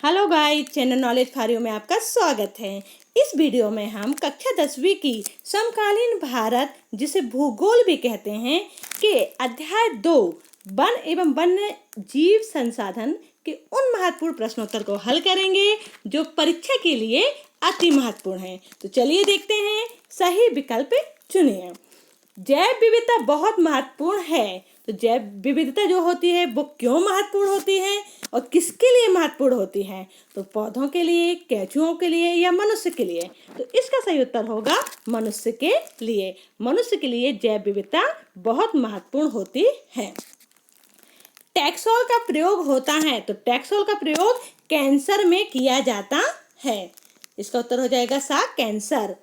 Hello guys, channel knowledge फारियो में आपका स्वागत है। इस वीडियो में हम कक्षा 10वीं की समकालीन भारत, जिसे भूगोल भी कहते हैं, के अध्याय 2 वन एवं वन्य जीव संसाधन के उन महत्वपूर्ण प्रश्नोत्तर को हल करेंगे जो परीक्षा के लिए अति महत्वपूर्ण है। तो चलिए देखते हैं, सही विकल्प चुनिए। जैव विविधता बहुत महत्वपूर्ण है। तो जैव विविधता जो होती है वो क्यों महत्वपूर्ण होती है और किसके लिए महत्वपूर्ण होती है? तो पौधों के लिए, केंचुओं के लिए या मनुष्य के लिए? तो इसका सही उत्तर होगा मनुष्य के लिए। मनुष्य के लिए जैव विविधता बहुत महत्वपूर्ण होती है। टैक्सोल का प्रयोग होता है। तो टैक्सोल का प्रयोग कैंसर में किया जाता है। इसका उत्तर हो जाएगा सा, कैंसर।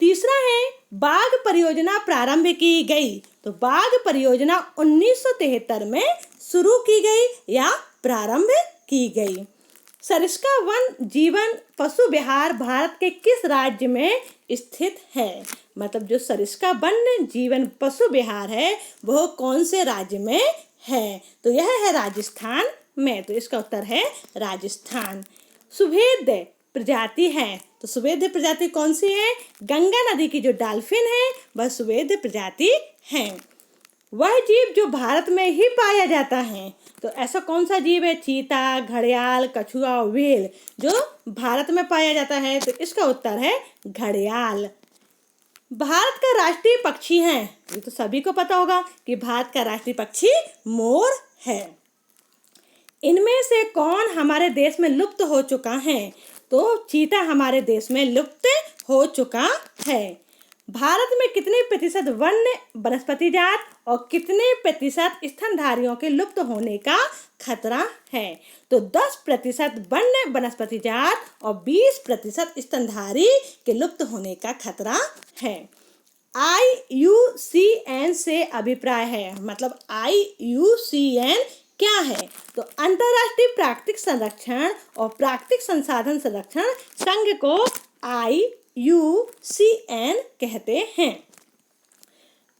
तीसरा है, बाघ परियोजना प्रारंभ की गई। तो बाघ परियोजना 1973 में शुरू की गई या प्रारंभ की गई। सरिस्का वन जीवन पशु विहार भारत के किस राज्य में स्थित है? मतलब जो सरिस्का वन जीवन पशु विहार है वो कौन से राज्य में है? तो यह है राजस्थान में। तो इसका उत्तर है राजस्थान। सुभेद प्रजाति है। तो सुवेद प्रजाति कौन सी है? गंगा नदी की जो डॉल्फिन है वह सुवेद प्रजाति है। वह जीव जो भारत में ही पाया जाता है। तो ऐसा कौन सा जीव है? चीता, घड़ियाल, कछुआ, व्हेल जो भारत में पाया जाता है। तो इसका उत्तर है घड़ियाल। भारत का राष्ट्रीय पक्षी है। ये तो सभी को पता होगा कि भारत का राष्ट्रीय पक्षी मोर है। इनमें से कौन हमारे देश में लुप्त हो चुका है? तो चीता हमारे देश में लुप्त हो चुका है। भारत में कितने प्रतिशत वन्य वनस्पति जात और कितने प्रतिशत स्तनधारियों के लुप्त होने का खतरा है? तो 10% वन्य वनस्पति जात और 20% स्तनधारी के लुप्त होने का खतरा है। IUCN से अभिप्राय है। मतलब IUCN क्या है? तो अंतर्राष्ट्रीय प्राकृतिक संरक्षण और प्राकृतिक संसाधन संरक्षण संघ को IUCN कहते हैं।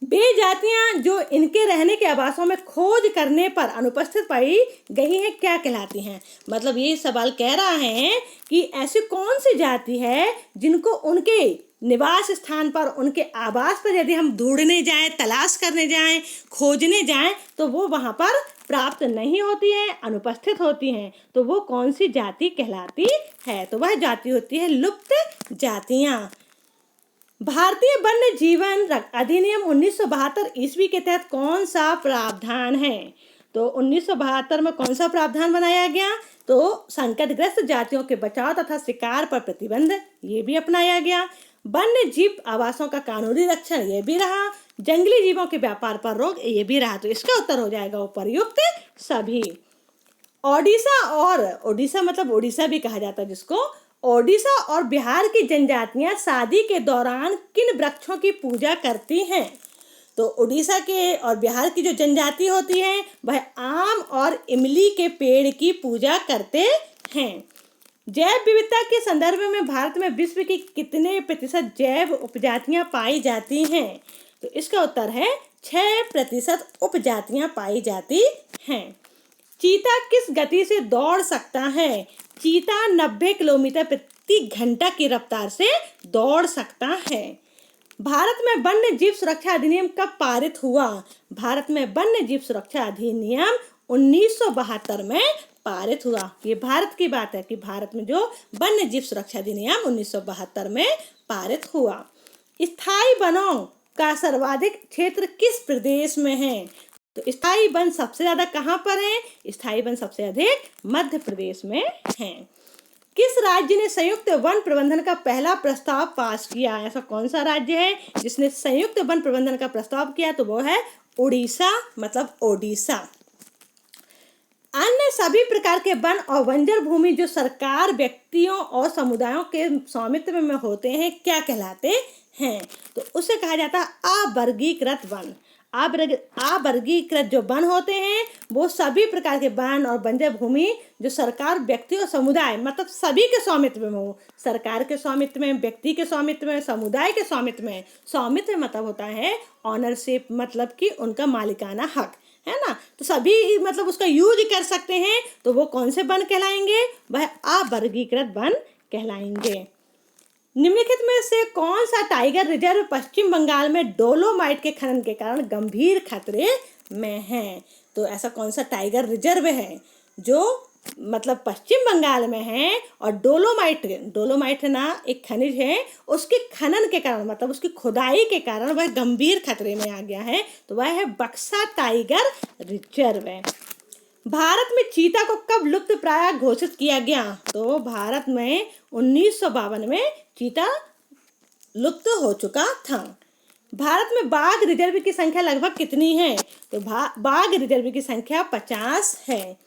वे जातियां जो इनके रहने के आवासों में खोज करने पर अनुपस्थित पाई गई हैं क्या कहलाती हैं? मतलब ये सवाल कह रहा है कि ऐसी कौन सी जाति है जिनको उनके निवास स्थान पर, उनके आवास पर यदि हम ढूंढने जाएं, तलाश करने जाएं, खोजने जाएं तो वो वहाँ पर प्राप्त नहीं होती है, अनुपस्थित होती हैं। तो वो कौन सी जाति कहलाती है? तो वह जाति होती है लुप्त जातियां। भारतीय वन्य जीवन अधिनियम 1972 ईस्वी के तहत कौन सा प्रावधान है? तो 1972 में कौन सा प्रावधान बनाया गया? तो संकटग्रस्त जातियों के बचाव तथा शिकार पर प्रतिबंध, ये भी अपनाया गया। वन्य जीव आवासों का कानूनी रक्षण, ये भी रहा। जंगली जीवों के व्यापार पर रोक, ये भी रहा। तो इसका उत्तर हो जाएगा उपर्युक्त सभी। ओडिशा मतलब ओडिशा भी कहा जाता है जिसको, ओडिशा और बिहार की जनजातियां शादी के दौरान किन वृक्षों की पूजा करती हैं? तो ओडिशा के और बिहार की जो जनजाति होती है वह आम और इमली के पेड़ की पूजा करते हैं। जैव विविधता के संदर्भ में भारत में विश्व की कितने प्रतिशत जैव उपजातियां पाई जाती हैं? तो इसका उत्तर है 6% उपजातियां पाई जाती हैं। चीता किस गति से दौड़ सकता है? चीता 90 किलोमीटर प्रति घंटा की रफ्तार से दौड़ सकता है। भारत में वन्य जीव सुरक्षा अधिनियम कब पारित हुआ? भारत में वन्य जीव सुरक्षा अधिनियम 1972 में पारित हुआ। ये भारत की बात है कि भारत में जो वन्य जीव सुरक्षा अधिनियम 1972 में पारित हुआ। स्थायी वनों का सर्वाधिक क्षेत्र किस प्रदेश में है? तो स्थायी वन सबसे ज्यादा कहाँ पर है? स्थायी वन सबसे अधिक मध्य प्रदेश में है। किस राज्य ने संयुक्त वन प्रबंधन का पहला प्रस्ताव पास किया? ऐसा कौन सा राज्य है जिसने संयुक्त वन प्रबंधन का प्रस्ताव किया? तो वो है उड़ीसा, मतलब ओडिशा। अन्य सभी प्रकार के वन और बंजर भूमि जो सरकार, व्यक्तियों और समुदायों के स्वामित्व में होते हैं क्या कहलाते हैं? तो उसे कहा जाता है अवर्गीकृत वन। अवर्गीकृत जो वन होते हैं वो सभी प्रकार के वन और बंजर भूमि जो सरकार, व्यक्ति और समुदाय, मतलब सभी के स्वामित्व में हो। सरकार के स्वामित्व में, व्यक्ति के स्वामित्व में, समुदाय के स्वामित्व में। स्वामित्व मतलब होता है ऑनरशिप, मतलब कि उनका मालिकाना हक है ना। तो सभी मतलब उसका यूज कर सकते हैं, तो वो कौन से वन कहलाएंगे? वह अवर्गीकृत वन कहलाएंगे। निम्नलिखित में से कौन सा टाइगर रिजर्व पश्चिम बंगाल में डोलोमाइट के खनन के कारण गंभीर खतरे में है? तो ऐसा कौन सा टाइगर रिजर्व है जो मतलब पश्चिम बंगाल में है और डोलोमाइट ना एक खनिज है, उसके खनन के कारण मतलब उसकी खुदाई के कारण वह गंभीर खतरे में आ गया है, तो वह है बक्सा टाइगर रिजर्व है। भारत में चीता को कब लुप्त प्राय घोषित किया गया? तो भारत में 1952 में चीता लुप्त हो चुका था। भारत में बाघ रिजर्व की संख्या लगभग कितनी है? तो बाघ रिजर्व की संख्या 50 है।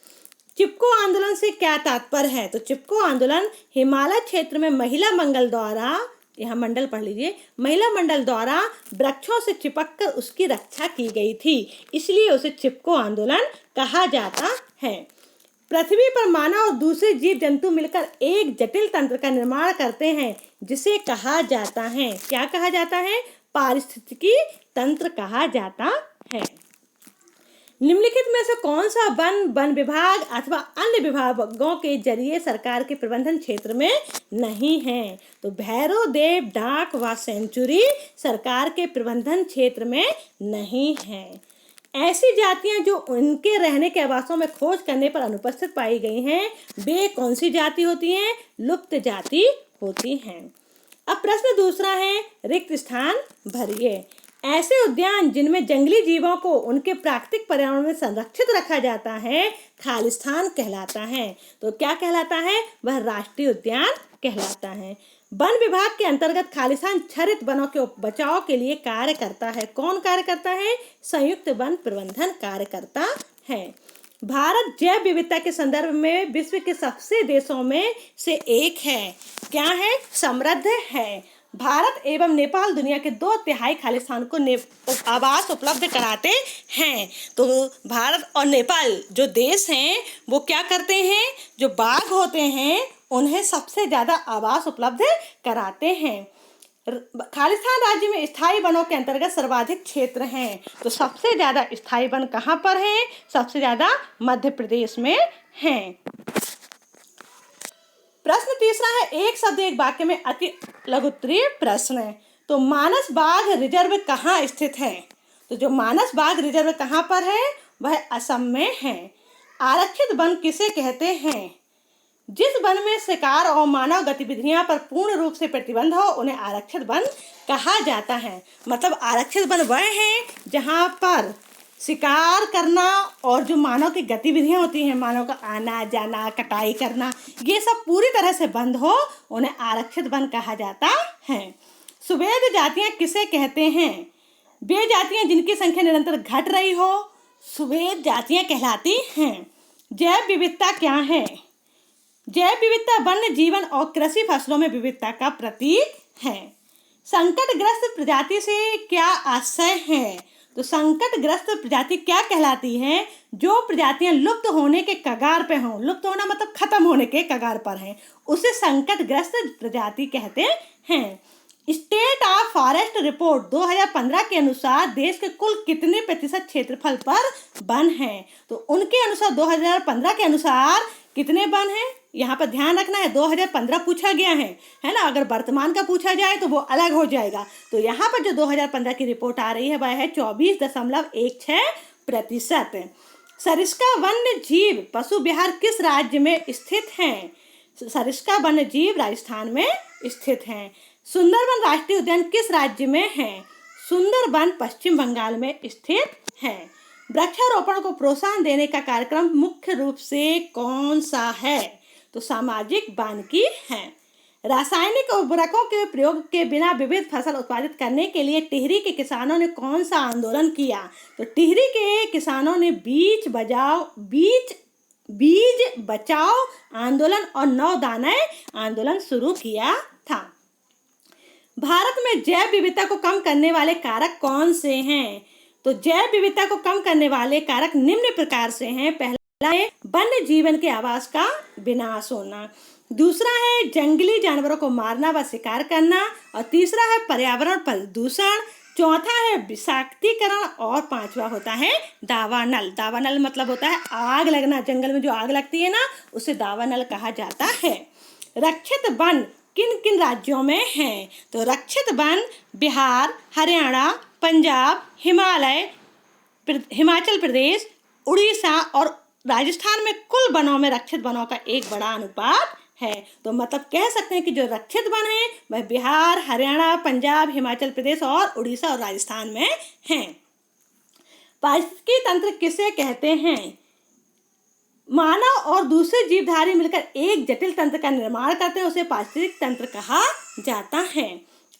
चिपको आंदोलन से क्या तात्पर्य है? तो चिपको आंदोलन हिमालय क्षेत्र में महिला मंडल द्वारा, यहाँ मंडल पढ़ लीजिए, महिला मंडल द्वारा वृक्षों से चिपककर उसकी रक्षा की गई थी, इसलिए उसे चिपको आंदोलन कहा जाता है। पृथ्वी पर मानव और दूसरे जीव जंतु मिलकर एक जटिल तंत्र का निर्माण करते हैं, जिसे कहा जाता है, क्या कहा जाता है? पारिस्थितिकी तंत्र कहा जाता है। निम्नलिखित में से कौन सा वन विभाग अथवा अन्य विभागों के जरिए सरकार के प्रबंधन क्षेत्र में नहीं है? तो भैरव देव डाक व सेंचुरी सरकार के प्रबंधन क्षेत्र में नहीं है। ऐसी जातियां जो उनके रहने के आवासों में खोज करने पर अनुपस्थित पाई गई हैं, वे कौन सी जाति होती हैं? लुप्त जाति होती हैं। अब प्रश्न दूसरा है, रिक्त स्थान भरिए। ऐसे उद्यान जिनमें जंगली जीवों को उनके प्राकृतिक पर्यावरण में संरक्षित रखा जाता है, खालिस्तान कहलाता है। तो क्या कहलाता है? वह राष्ट्रीय उद्यान कहलाता है। वन विभाग के अंतर्गत खालिस्तान क्षरित वनों के बचाव के लिए कार्य करता है। कौन कार्य करता है? संयुक्त वन प्रबंधन कार्य करता है। भारत जैव विविधता के संदर्भ में विश्व के सबसे देशों में से एक है। क्या है? समृद्ध है। भारत एवं नेपाल दुनिया के 2/3 खालिस्तान को आवास उपलब्ध कराते हैं। तो भारत और नेपाल जो देश हैं वो क्या करते हैं? जो बाघ होते हैं उन्हें सबसे ज़्यादा आवास उपलब्ध कराते हैं। खालिस्तान राज्य में स्थायी वनों के अंतर्गत सर्वाधिक क्षेत्र हैं। तो सबसे ज़्यादा स्थायी वन कहाँ पर हैं? सबसे ज़्यादा मध्य प्रदेश में हैं। प्रश्न तीसरा है, एक शब्द एक वाक्य में अति लघुत्तरीय प्रश्न है। तो मानस बाघ रिजर्व कहाँ स्थित है? तो जो मानस बाघ रिजर्व कहाँ पर है? वह असम में है। आरक्षित वन किसे कहते हैं? जिस वन में शिकार और मानव गतिविधियां पर पूर्ण रूप से प्रतिबंध हो उन्हें आरक्षित वन कहा जाता है। मतलब आरक्षित वन वह है जहां पर शिकार करना और जो मानव की गतिविधियां होती हैं, मानव का आना जाना, कटाई करना, ये सब पूरी तरह से बंद हो, उन्हें आरक्षित वन कहा जाता है। सुवेद जातियां किसे कहते हैं? वे जातियां जिनकी संख्या निरंतर घट रही हो, सुवेद जातियां कहलाती हैं। जैव विविधता क्या है? जैव विविधता वन्य जीवन और कृषि फसलों में विविधता का प्रतीक है। संकटग्रस्त प्रजाति से क्या आशय है? तो संकटग्रस्त प्रजाति क्या कहलाती है? जो प्रजातियां लुप्त होने के कगार पे हों, लुप्त होना मतलब खत्म होने के कगार पर हैं, उसे संकटग्रस्त प्रजाति कहते हैं। स्टेट ऑफ फॉरेस्ट रिपोर्ट 2015 के अनुसार देश के कुल कितने प्रतिशत क्षेत्रफल पर वन हैं? तो उनके अनुसार 2015 के अनुसार कितने वन हैं? यहाँ पर ध्यान रखना है, 2015 पूछा गया है ना। अगर वर्तमान का पूछा जाए तो वो अलग हो जाएगा। तो यहाँ पर जो 2015 की रिपोर्ट आ रही है वह है 24.16%। सरिस्का वन्य जीव पशु विहार किस राज्य में स्थित हैं? सरिस्का वन्य जीव राजस्थान में स्थित हैं। सुंदरवन राष्ट्रीय उद्यान किस राज्य में है? सुंदरवन पश्चिम बंगाल में स्थित है। वृक्षारोपण को प्रोत्साहन देने का कार्यक्रम मुख्य रूप से कौन सा है? तो सामाजिक वानिकी है। रासायनिक उर्वरकों के प्रयोग के बिना विविध फसल उत्पादित करने के लिए टिहरी के किसानों ने कौन सा आंदोलन किया? तो टिहरी के किसानों ने बीज बचाओ आंदोलन और 9 दाने आंदोलन शुरू किया था। भारत में जैव विविधता को कम करने वाले कारक कौन से हैं? तो जैव विविधता को कम करने वाले कारक निम्न प्रकार से हैं। पहला है वन्य जीवन के आवास का विनाश होना, दूसरा है जंगली जानवरों को मारना व शिकार करना, और तीसरा है पर्यावरण प्रदूषण, चौथा है विषाक्तीकरण और पांचवा होता है दावानल। दावानल मतलब होता है आग लगना, जंगल में जो आग लगती है ना उसे दावानल कहा जाता है। रक्षित वन किन किन राज्यों में हैं? तो रक्षित वन बिहार, हरियाणा, पंजाब, हिमाचल प्रदेश, उड़ीसा और राजस्थान में कुल वनों में रक्षित वनों का एक बड़ा अनुपात है। तो मतलब कह सकते हैं कि जो रक्षित वन है वह बिहार, हरियाणा, पंजाब, हिमाचल प्रदेश और उड़ीसा और राजस्थान में हैं। पारिस्थितिकी तंत्र किसे कहते हैं? मानव और दूसरे जीवधारी मिलकर एक जटिल तंत्र का निर्माण करते हैं, उसे पारिस्थितिक तंत्र कहा जाता है।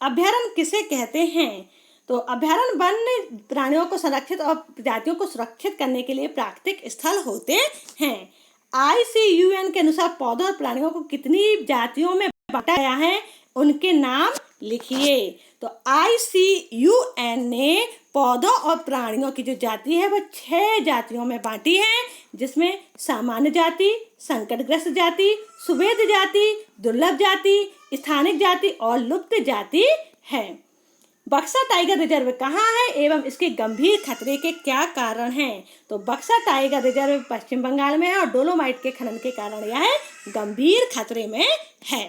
अभ्यारण्य किसे कहते हैं? तो अभ्यारण्य वन्य प्राणियों को संरक्षित और प्रजातियों को सुरक्षित करने के लिए प्राकृतिक स्थल होते हैं। ICUN के अनुसार पौधों और प्राणियों को कितनी जातियों में बांटा गया है, उनके नाम लिखिए। तो ICUN ने पौधों और प्राणियों की जो जाति है वह 6 जातियों में बांटी है, जिसमें सामान्य जाति, संकटग्रस्त जाति, सुवेद जाति, दुर्लभ जाति, स्थानिक जाति और लुप्त जाति है। बक्सा टाइगर रिजर्व कहाँ है एवं इसके गंभीर खतरे के क्या कारण हैं? तो बक्सा टाइगर रिजर्व पश्चिम बंगाल में है और डोलोमाइट के खनन के कारण यह गंभीर खतरे में है।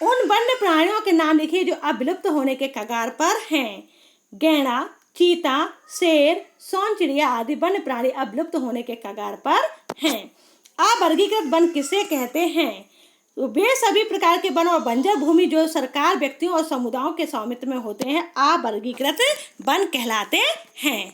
उन वन्य प्राणियों के नाम लिखिए जो अब विलुप्त होने के कगार पर हैं। गैंडा, चीता, शेर, सोन चिड़िया आदि वन्य प्राणी अब विलुप्त होने के कगार पर हैं। अवर्गीकृत वन किसे कहते हैं? तो वे सभी प्रकार के वन और बंजर भूमि जो सरकार, व्यक्तियों और समुदायों के स्वामित्व में होते हैं अवर्गीकृत वन कहलाते हैं।